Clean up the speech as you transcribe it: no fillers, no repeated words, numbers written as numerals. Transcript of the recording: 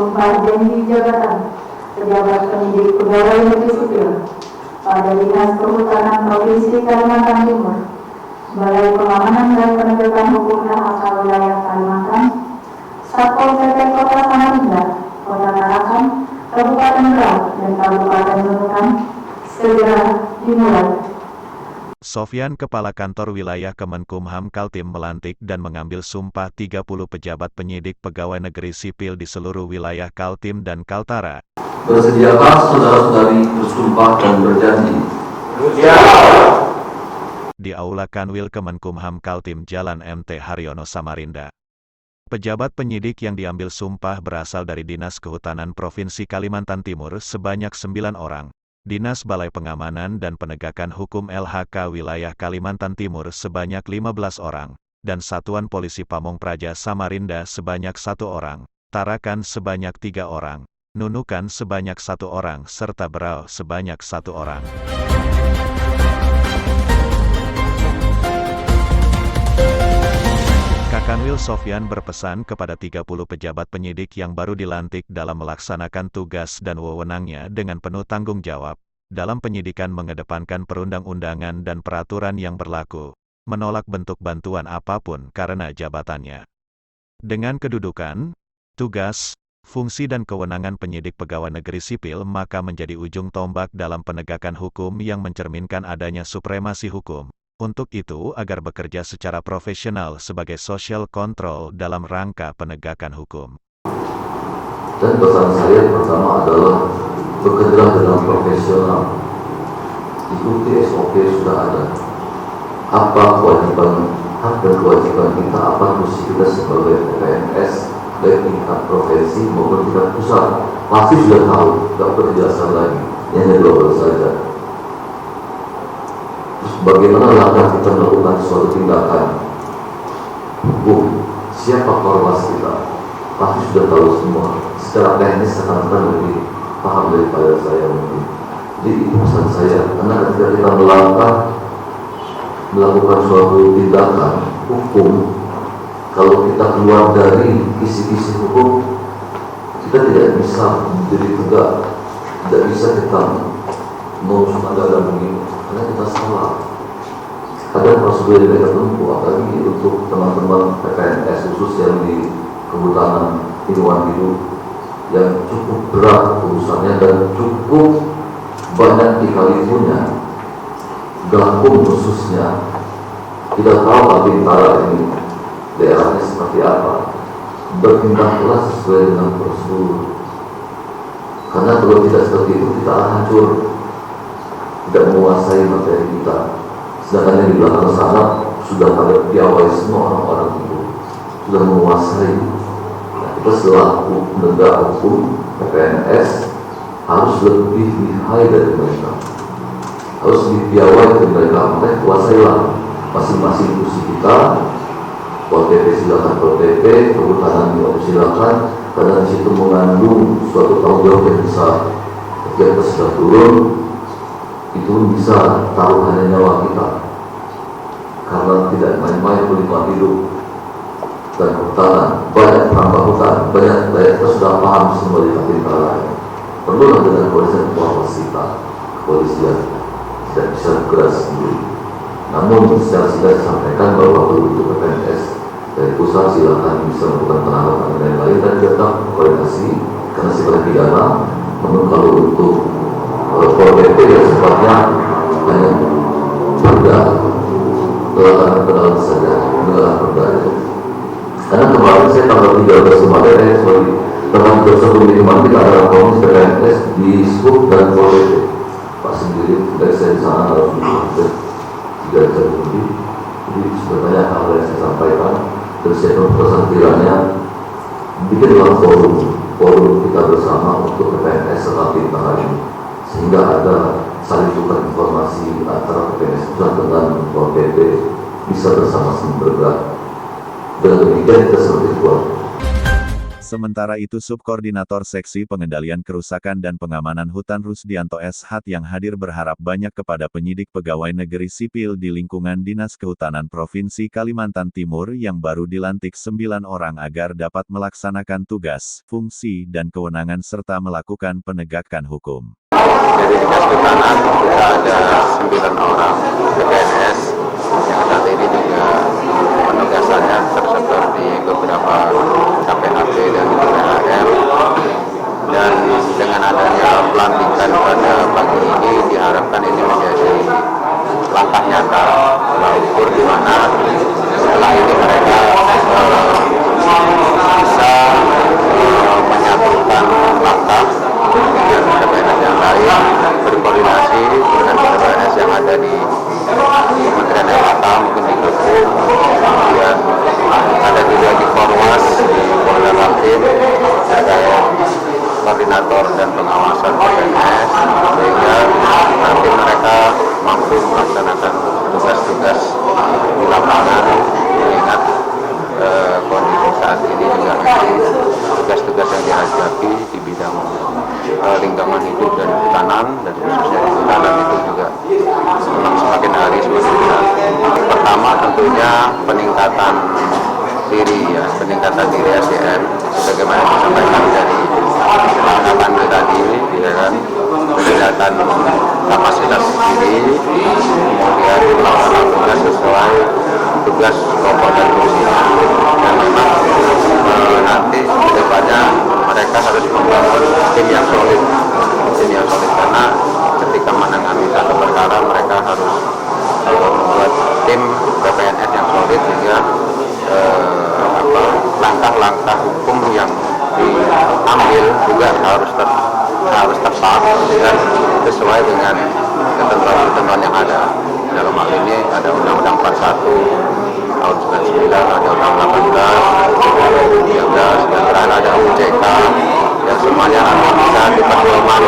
sumpah janji jabatan pejabat penyidik pegawai negeri sipil pada Dinas Kehutanan Provinsi Kalimantan Timur, Balai Pengamanan dan Penegakan Hukum LHK Wilayah Kalimantan, Satpol PP Kota Samarinda, Kota Tarakan, Kabupaten Berau, dan Kabupaten Nunukan segera dimulai. Sofyan, Kepala Kantor Wilayah Kemenkumham Kaltim melantik dan mengambil sumpah 30 pejabat penyidik pegawai negeri sipil di seluruh wilayah Kaltim dan Kaltara. Bersediakah saudara-saudari bersumpah dan berjanji? Di Aula Kanwil Kemenkumham Kaltim, Jalan MT Haryono, Samarinda. Pejabat penyidik yang diambil sumpah berasal dari Dinas Kehutanan Provinsi Kalimantan Timur sebanyak 9 orang. Dinas Balai Pengamanan dan Penegakan Hukum LHK Wilayah Kalimantan Timur sebanyak 15 orang, dan Satuan Polisi Pamong Praja Samarinda sebanyak 1 orang, Tarakan sebanyak 3 orang, Nunukan sebanyak 1 orang, serta Berau sebanyak 1 orang. Kakanwil Sofyan berpesan kepada 30 pejabat penyidik yang baru dilantik dalam melaksanakan tugas dan wewenangnya dengan penuh tanggung jawab, dalam penyidikan mengedepankan perundang-undangan dan peraturan yang berlaku, menolak bentuk bantuan apapun karena jabatannya. Dengan kedudukan, tugas, fungsi dan kewenangan penyidik pegawai negeri sipil maka menjadi ujung tombak dalam penegakan hukum yang mencerminkan adanya supremasi hukum. Untuk itu, agar bekerja secara profesional sebagai social control dalam rangka penegakan hukum. Dan pesan saya pertama adalah bekerja dengan profesional. Ikuti SOP sudah ada. Apa kewajiban, hak dan kewajiban kita, apa fungsi kita sebagai PNS, baik tingkat provinsi maupun tingkat pusat. Pasti sudah tahu, tidak perlu dijelaskan lagi. Hanya global saja. Bagaimana langkah kita melakukan suatu tindakan hukum, siapa korban kita, pasti sudah tahu semua. Secara teknis akan lebih paham daripada saya mungkin. Jadi itu pesan saya, karena ketika kita melakukan suatu tindakan hukum, kalau kita keluar dari kisi-kisi hukum, kita tidak bisa menjadi tegak, tidak bisa kita mengurus negara begini, karena kita salah. Ada prosedur yang mereka tempuh, apalagi untuk teman-teman PPNS khusus yang di kehutanan lingkungan hidup yang cukup berat urusannya dan cukup banyak dikalipunya, Gakum khususnya. Kita tahu Bintara ini daerahnya seperti apa, bertindaklah sesuai dengan prosedur. Karena kalau tidak seperti itu kita akan hancur, tidak menguasai materi kita. Sedangkan yang di belakang sana sudah pada piawai semua orang-orang itu, sudah menguasai. Nah, kita selaku penegak hukum PPNS harus lebih lihai dari mereka, harus lebih piawai dari mereka. Mereka kuasailah masing-masing kursi kita. Pol PP silakan Pol PP, kehutanan juga silakan, karena di situ mengandung suatu tanggung jawab yang besar. Ketika kita sudah turun, itu bisa taruhannya nyawa kita, karena tidak main-main lingkungan hidup dan kehutanan, banyak perambah hutan, banyak kita sudah paham semua di Bintara. Perlulah dengan kepolisian tidak bisa bergerak sendiri. Namun secara singkat saya sampaikan bahwa untuk PPNS dari pusat silakan bisa melakukan penangkapan dan lain-lain, dan tetap koordinasi karena sifatnya pidana. Namun kalau untuk Pol PP ya sifatnya hanya perda, penanganan saja, penanganan perda itu. Karena kemarin saya tanggal 13 kemarin, tanggal 31 kemarin kita ada komisi PPNS di SUB dan Pol PP. Pak sendiri dari saya di sana harus hampir 3 jam lebih. Jadi sudah banyak hal yang saya sampaikan. Terus saya pesan kiranya bikinlah forum kita bersama untuk PPNS setelah Bintara ini, sehingga ada saling tukar informasi antara PPNS pusat dengan Pol PP, bisa bersama-sama bergerak. Dengan demikian kita seperti keluarga. Sementara itu Subkoordinator Seksi Pengendalian Kerusakan dan Pengamanan Hutan Rusdianto S. Hat yang hadir berharap banyak kepada penyidik pegawai negeri sipil di lingkungan Dinas Kehutanan Provinsi Kalimantan Timur yang baru dilantik 9 orang agar dapat melaksanakan tugas, fungsi, dan kewenangan serta melakukan penegakan hukum. Dari Dinas Kehutanan kita ada 9 orang PNS yang saat ini juga penugasannya tersebar di beberapa KPHP dan PHM, dan dengan adanya pelantikan pada pagi ini diharapkan ini menjadi langkah nyata ukur di mana setelah ini mereka bisa menyatukan langkah dengan PNS yang lain, berkoordinasi dengan PNS yang ada di Kementerian LHK, mungkin di Hukum, kemudian ada juga di Korwas, di Polda Kaltim, ada koordinator dan pengawasan PNS, sehingga nanti mereka mampu melaksanakan tugas-tugas di lapangan, mengingat kondisi saat ini juga tugas-tugas yang dihadapi di bidang lingkungan hidup dan hutanan, dan khususnya di hutanan itu juga memang semakin hari semakin berat. Pertama tentunya peningkatan diri SDM, sebagaimana disampaikan dari pengalaman tadi, ya kan, peningkatan kapasitas diri, kemudian melakukan tugas sesuai tugas pokok dan fungsinya, dan memang nanti kedepannya mereka harus membangun tim yang solid, karena ketika menangani satu perkara mereka harus membuat tim PPNS yang solid, sehingga langkah-langkah hukum yang diambil juga harus tepat dan sesuai dengan ketentuan-ketentuan yang ada. Dalam hal ini ada Undang-Undang 41 tahun 99, ada Undang-Undang 18, ada 2013, dan terakhir ada UJK, yang semuanya bisa dipedoman